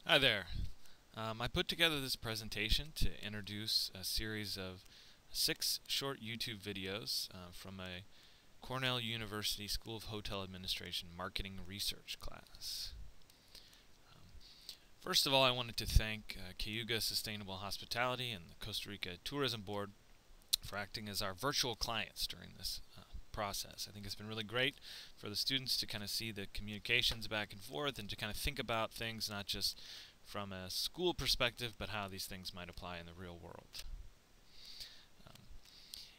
Hi there. I put together this presentation to introduce a series of 6 short YouTube videos from a Cornell University School of Hotel Administration Marketing Research class. First of all, I wanted to thank Cayuga Sustainable Hospitality and the Costa Rica Tourism Board for acting as our virtual clients during this process. I think it's been really great for the students to kind of see the communications back and forth and to kind of think about things not just from a school perspective, but how these things might apply in the real world.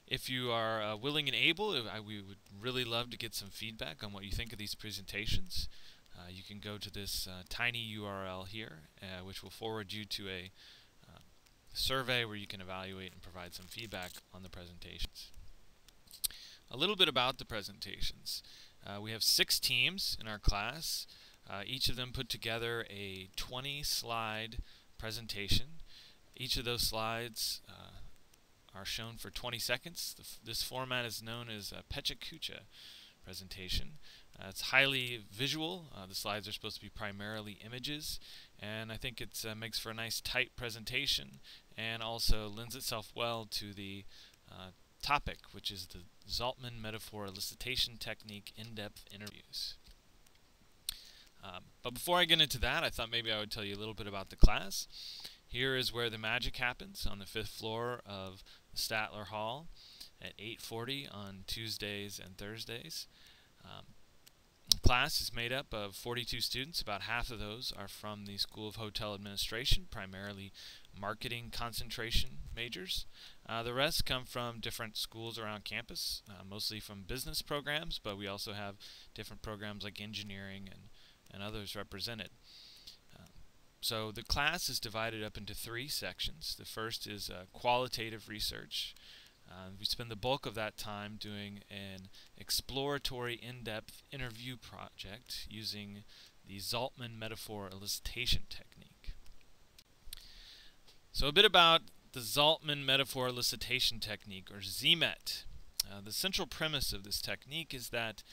If you are willing and able, we would really love to get some feedback on what you think of these presentations. You can go to this tiny URL here, which will forward you to a survey where you can evaluate and provide some feedback on the presentations. A little bit about the presentations. We have 6 teams in our class. Each of them put together a 20-slide presentation. Each of those slides are shown for 20 seconds. This format is known as a Pecha Kucha presentation. It's highly visual. The slides are supposed to be primarily images, and I think it makes for a nice tight presentation and also lends itself well to the topic, which is the Zaltman metaphor elicitation technique in-depth interviews. But before I get into that, I thought maybe I would tell you a little bit about the class. Here is where the magic happens, on the 5th floor of the Statler Hall at 8:40 on Tuesdays and Thursdays. The class is made up of 42 students. About half of those are from the School of Hotel Administration, primarily marketing concentration majors. The rest come from different schools around campus, mostly from business programs, but we also have different programs like engineering and others represented. So the class is divided up into 3 sections. The first is qualitative research. We spend the bulk of that time doing an exploratory in-depth interview project using the Zaltman metaphor elicitation technique. So a bit about the Zaltman metaphor elicitation technique, or ZMET. The central premise of this technique is that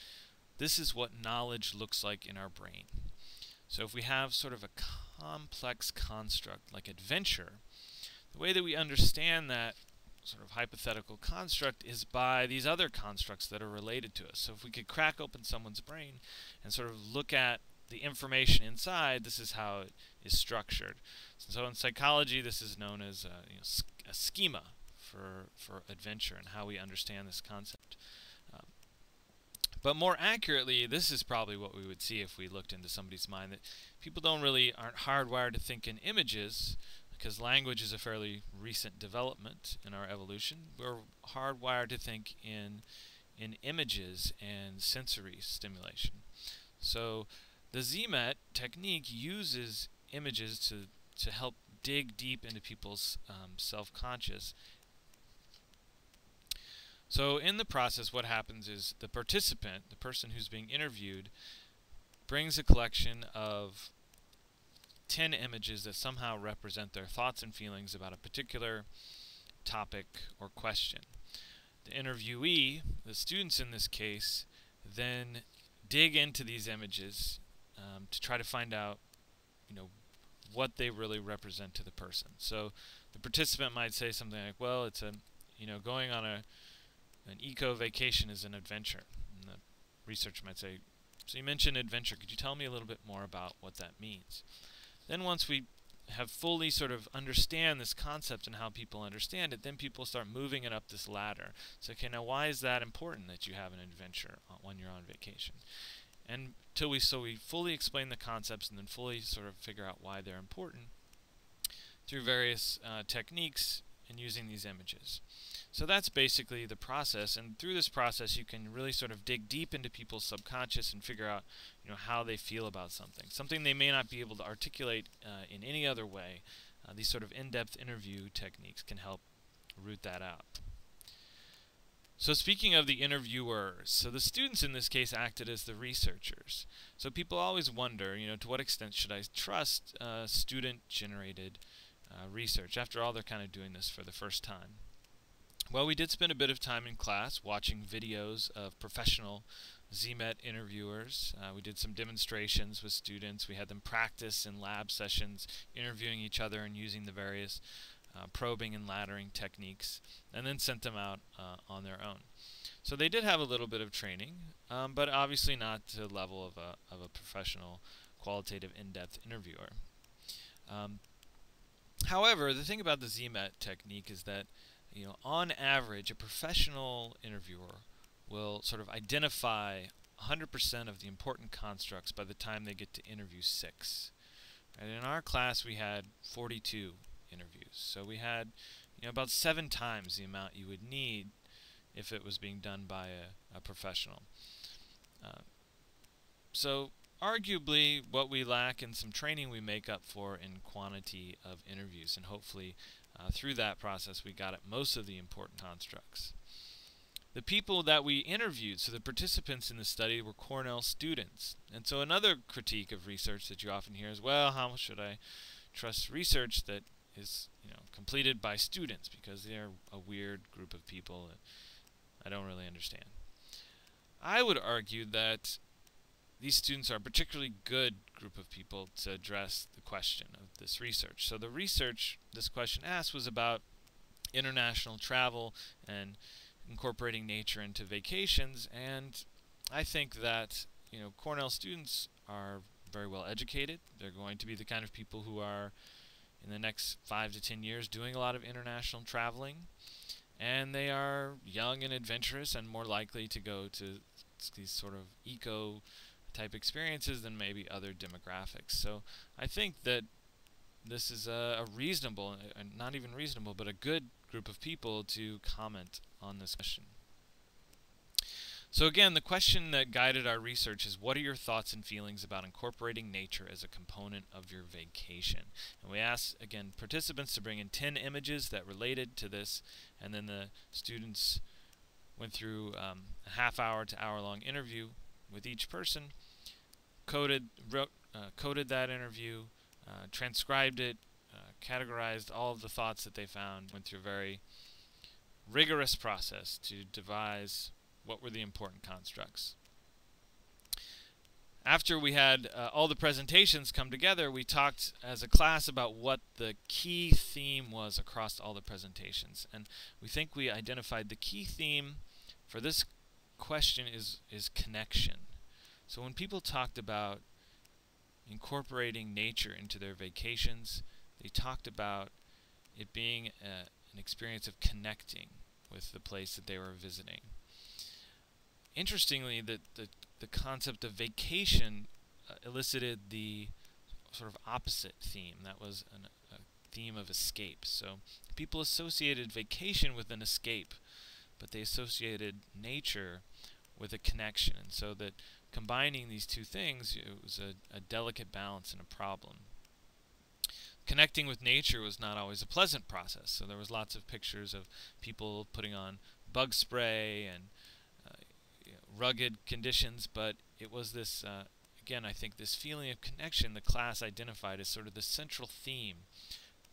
this is what knowledge looks like in our brain. So if we have sort of a complex construct like adventure, the way that we understand that sort of hypothetical construct is by these other constructs that are related to us. So if we could crack open someone's brain and sort of look at the information inside, this is how it is structured. So in psychology, this is known as a schema for adventure and how we understand this concept. But more accurately, this is probably what we would see if we looked into somebody's mind, that people aren't hardwired to think in images, because language is a fairly recent development in our evolution. We're hardwired to think in images and sensory stimulation. So the ZMET technique uses images to help dig deep into people's self-conscious. So in the process, what happens is the participant, the person who's being interviewed, brings a collection of 10 images that somehow represent their thoughts and feelings about a particular topic or question. The interviewee, the students in this case, then dig into these images to try to find out, what they really represent to the person. So the participant might say something like, well, it's going on an eco vacation is an adventure. And the researcher might say, so you mentioned adventure. Could you tell me a little bit more about what that means? Then once we have fully sort of understand this concept and how people understand it, then people start moving it up this ladder. So, okay, now why is that important that you have an adventure when you're on vacation? And until we fully explain the concepts and then fully sort of figure out why they're important through various techniques and using these images. So that's basically the process, and through this process you can really sort of dig deep into people's subconscious and figure out how they feel about something they may not be able to articulate in any other way. These sort of in-depth interview techniques can help root that out. So speaking of the interviewers, so the students in this case acted as the researchers. So people always wonder, to what extent should I trust student-generated research? After all, they're kind of doing this for the first time. Well, we did spend a bit of time in class watching videos of professional ZMET interviewers. We did some demonstrations with students. We had them practice in lab sessions, interviewing each other and using the various probing and laddering techniques, and then sent them out on their own. So they did have a little bit of training, but obviously not to the level of a professional, qualitative, in-depth interviewer. However, the thing about the ZMET technique is that, on average, a professional interviewer will sort of identify 100% of the important constructs by the time they get to interview 6. And in our class, we had 42 interviews, so we had about 7 times the amount you would need if it was being done by a professional. So arguably, what we lack in some training we make up for in quantity of interviews, and hopefully through that process we got at most of the important constructs. The people that we interviewed, so the participants in the study, were Cornell students. And so another critique of research that you often hear is, well, how should I trust research that is completed by students, because they're a weird group of people that I don't really understand. I would argue that these students are a particularly good group of people to address the question of this research. So the research this question asked was about international travel and incorporating nature into vacations, and I think that Cornell students are very well educated. They're going to be the kind of people who are in the next 5 to 10 years doing a lot of international traveling, and they are young and adventurous and more likely to go to these sort of eco type experiences than maybe other demographics. So I think that this is a reasonable, not even reasonable, but a good group of people to comment on this question. So again, the question that guided our research is, what are your thoughts and feelings about incorporating nature as a component of your vacation? And we asked, again, participants to bring in 10 images that related to this, and then the students went through a half-hour to hour-long interview with each person, coded that interview, transcribed it, categorized all of the thoughts that they found, went through a very rigorous process to devise what were the important constructs. After we had all the presentations come together, we talked as a class about what the key theme was across all the presentations. And we think we identified the key theme for this question is connection. So when people talked about incorporating nature into their vacations, they talked about it being an experience of connecting with the place that they were visiting. Interestingly, the concept of vacation elicited the sort of opposite theme. That was a theme of escape. So people associated vacation with an escape, but they associated nature with a connection. And so that combining these two things, it was a delicate balance and a problem. Connecting with nature was not always a pleasant process. So there was lots of pictures of people putting on bug spray and rugged conditions, but it was this, again, I think this feeling of connection the class identified as sort of the central theme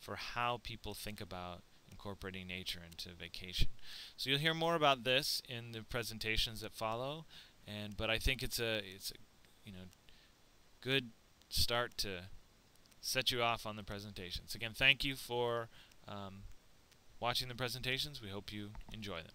for how people think about incorporating nature into vacation. So you'll hear more about this in the presentations that follow, but I think it's a good start to set you off on the presentations. Again, thank you for watching the presentations. We hope you enjoy them.